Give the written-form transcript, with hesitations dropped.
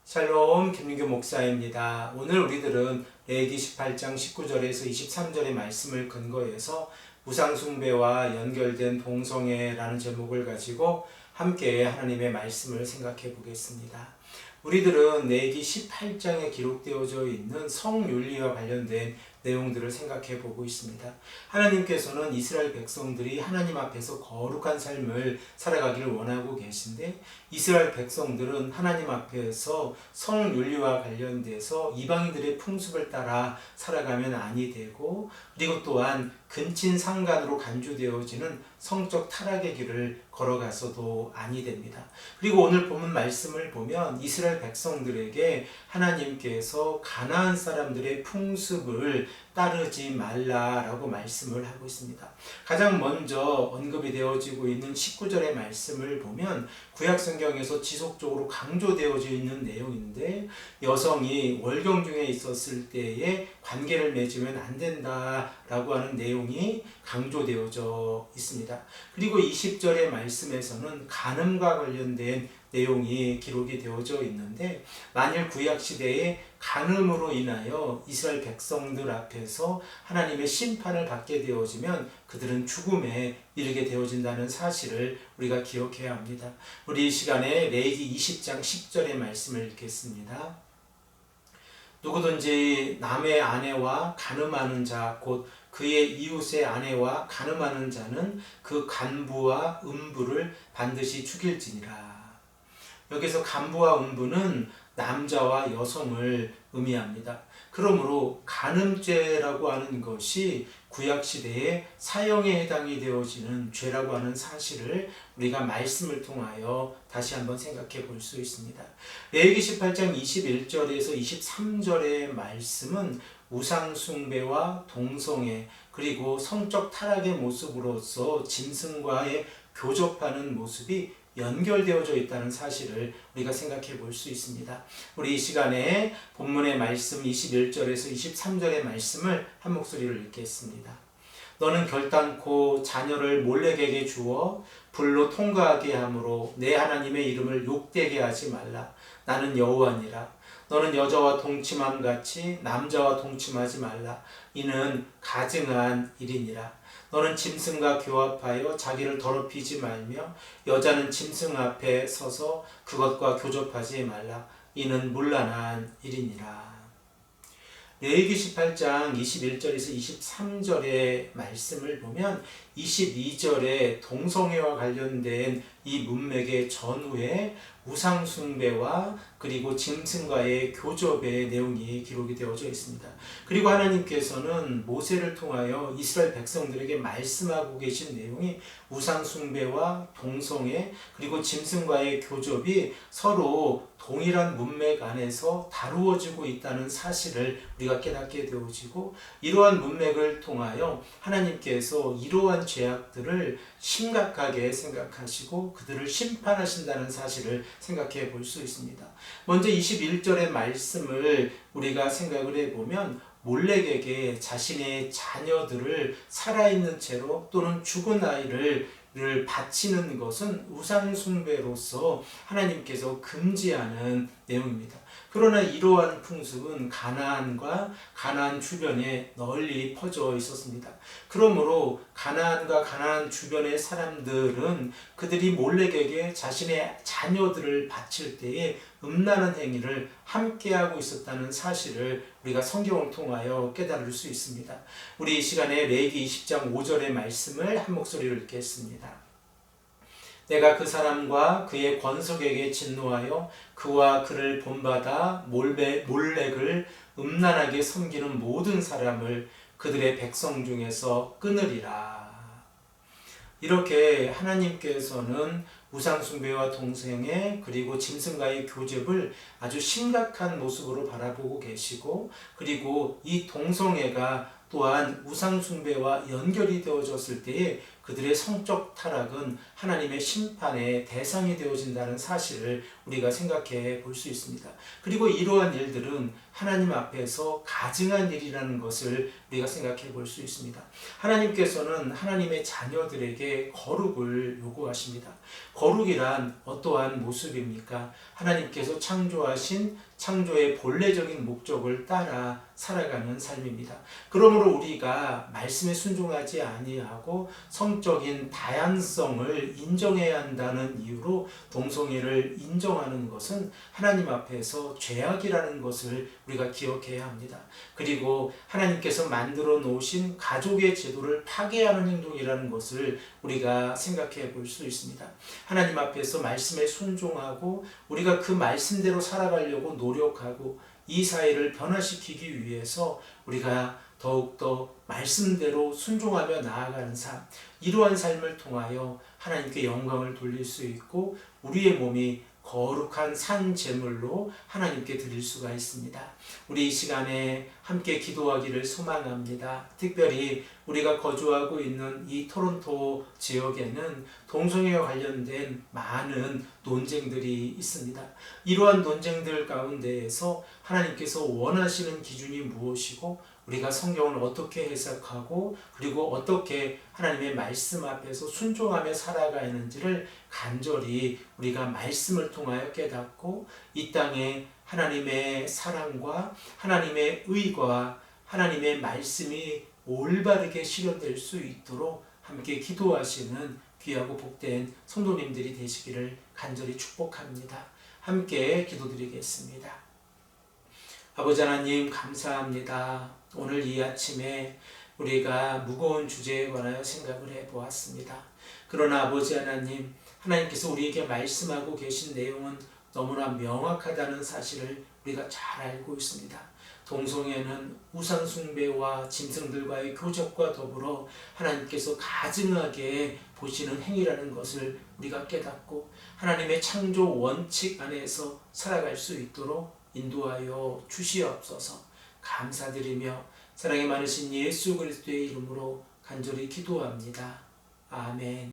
샬롬 김민규 목사입니다. 오늘 우리들은 레위기 18장 19절에서 23절의 말씀을 근거해서 우상숭배와 연결된 동성애라는 제목을 가지고 함께 하나님의 말씀을 생각해 보겠습니다. 우리들은 레위기 18장에 기록되어져 있는 성윤리와 관련된 내용들을 생각해 보고 있습니다. 하나님께서는 이스라엘 백성들이 하나님 앞에서 거룩한 삶을 살아가기를 원하고 계신데, 이스라엘 백성들은 하나님 앞에서 성윤리와 관련돼서 이방인들의 풍습을 따라 살아가면 아니 되고, 그리고 또한 근친상간으로 간주되어지는 성적 타락의 길을 걸어가서도 아니 됩니다. 그리고 오늘 본문 말씀을 보면 이스라엘 백성들에게 하나님께서 가나안 사람들의 풍습을 따르지 말라라고 말씀을 하고 있습니다. 가장 먼저 언급이 되어지고 있는 19절의 말씀을 보면 구약 성경에서 지속적으로 강조되어져 있는 내용인데, 여성이 월경 중에 있었을 때에 관계를 맺으면 안 된다라고 하는 내용이 강조되어져 있습니다. 그리고 20절의 말씀에서는 간음과 관련된 내용이 기록이 되어져 있는데, 만일 구약시대에 간음으로 인하여 이스라엘 백성들 앞에서 하나님의 심판을 받게 되어지면 그들은 죽음에 이르게 되어진다는 사실을 우리가 기억해야 합니다. 우리 이 시간에 레위기 20장 10절의 말씀을 읽겠습니다. 누구든지 남의 아내와 간음하는 자, 곧 그의 이웃의 아내와 간음하는 자는 그 간부와 음부를 반드시 죽일지니라. 여기서 간부와 음부는 남자와 여성을 의미합니다. 그러므로 간음죄라고 하는 것이 구약시대에 사형에 해당이 되어지는 죄라고 하는 사실을 우리가 말씀을 통하여 다시 한번 생각해 볼 수 있습니다. 레위기 18장 21절에서 23절의 말씀은 우상숭배와 동성애, 그리고 성적 타락의 모습으로서 짐승과의 교접하는 모습이 연결되어져 있다는 사실을 우리가 생각해 볼 수 있습니다. 우리 이 시간에 본문의 말씀 21절에서 23절의 말씀을 한 목소리로 읽겠습니다. 너는 결단코 자녀를 몰렉에게 주어 불로 통과하게 함으로 내 하나님의 이름을 욕되게 하지 말라. 나는 여호와니라. 너는 여자와 동침함 같이 남자와 동침하지 말라. 이는 가증한 일이니라. 너는 짐승과 교합하여 자기를 더럽히지 말며 여자는 짐승 앞에 서서 그것과 교접하지 말라. 이는 문란한 일이니라. 레위기 18장 21절에서 23절의 말씀을 보면 22절에 동성애와 관련된 이 문맥의 전후에 우상숭배와 그리고 짐승과의 교접의 내용이 기록이 되어져 있습니다. 그리고 하나님께서는 모세를 통하여 이스라엘 백성들에게 말씀하고 계신 내용이 우상숭배와 동성애 그리고 짐승과의 교접이 서로 동일한 문맥 안에서 다루어지고 있다는 사실을 우리가 깨닫게 되어지고, 이러한 문맥을 통하여 하나님께서 이러한 죄악들을 심각하게 생각하시고 그들을 심판하신다는 사실을 생각해 볼 수 있습니다. 먼저 21절의 말씀을 우리가 생각을 해보면 몰렉에게 자신의 자녀들을 살아있는 채로 또는 죽은 아이를 바치는 것은 우상숭배로서 하나님께서 금지하는 내용입니다. 그러나 이러한 풍습은 가나안과 가나안 주변에 널리 퍼져 있었습니다. 그러므로 가나안과 가나안 주변의 사람들은 그들이 몰렉에게 자신의 자녀들을 바칠 때에 음란한 행위를 함께하고 있었다는 사실을 우리가 성경을 통하여 깨달을 수 있습니다. 우리 이 시간에 레위기 20장 5절의 말씀을 한 목소리로 읽겠습니다. 내가 그 사람과 그의 권속에게 진노하여 그와 그를 본받아 몰렉을 음란하게 섬기는 모든 사람을 그들의 백성 중에서 끊으리라. 이렇게 하나님께서는 우상숭배와 동성애 그리고 짐승과의 교접을 아주 심각한 모습으로 바라보고 계시고, 그리고 이 동성애가 또한 우상숭배와 연결이 되어졌을 때에 그들의 성적 타락은 하나님의 심판의 대상이 되어진다는 사실을 우리가 생각해 볼 수 있습니다. 그리고 이러한 일들은 하나님 앞에서 가증한 일이라는 것을 우리가 생각해 볼 수 있습니다. 하나님께서는 하나님의 자녀들에게 거룩을 요구하십니다. 거룩이란 어떠한 모습입니까? 하나님께서 창조하신 창조의 본래적인 목적을 따라 살아가는 삶입니다. 그러므로 우리가 말씀에 순종하지 아니하고 성적인 다양성을 인정해야 한다는 이유로 동성애를 인정하는 것은 하나님 앞에서 죄악이라는 것을 우리가 기억해야 합니다. 그리고 하나님께서 만들어 놓으신 가족의 제도를 파괴하는 행동이라는 것을 우리가 생각해 볼 수 있습니다. 하나님 앞에서 말씀에 순종하고 우리가 그 말씀대로 살아가려고 노력하고 이 사회를 변화시키기 위해서 우리가 더욱더 말씀대로 순종하며 나아가는 삶, 이러한 삶을 통하여 하나님께 영광을 돌릴 수 있고 우리의 몸이 거룩한 산 제물로 하나님께 드릴 수가 있습니다. 우리 이 시간에 함께 기도하기를 소망합니다. 특별히 우리가 거주하고 있는 이 토론토 지역에는 동성애와 관련된 많은 논쟁들이 있습니다. 이러한 논쟁들 가운데에서 하나님께서 원하시는 기준이 무엇이고 우리가 성경을 어떻게 해석하고 그리고 어떻게 하나님의 말씀 앞에서 순종하며 살아가는지를 간절히 우리가 말씀을 통하여 깨닫고 이 땅에 하나님의 사랑과 하나님의 의와 하나님의 말씀이 올바르게 실현될 수 있도록 함께 기도하시는 귀하고 복된 성도님들이 되시기를 간절히 축복합니다. 함께 기도드리겠습니다. 아버지 하나님 감사합니다. 오늘 이 아침에 우리가 무거운 주제에 관하여 생각을 해보았습니다. 그러나 아버지 하나님, 하나님께서 우리에게 말씀하고 계신 내용은 너무나 명확하다는 사실을 우리가 잘 알고 있습니다. 동성애는 우상 숭배와 짐승들과의 교접과 더불어 하나님께서 가증하게 보시는 행위라는 것을 우리가 깨닫고 하나님의 창조 원칙 안에서 살아갈 수 있도록 인도하여 주시옵소서. 감사드리며 사랑이 많으신 예수 그리스도의 이름으로 간절히 기도합니다. 아멘.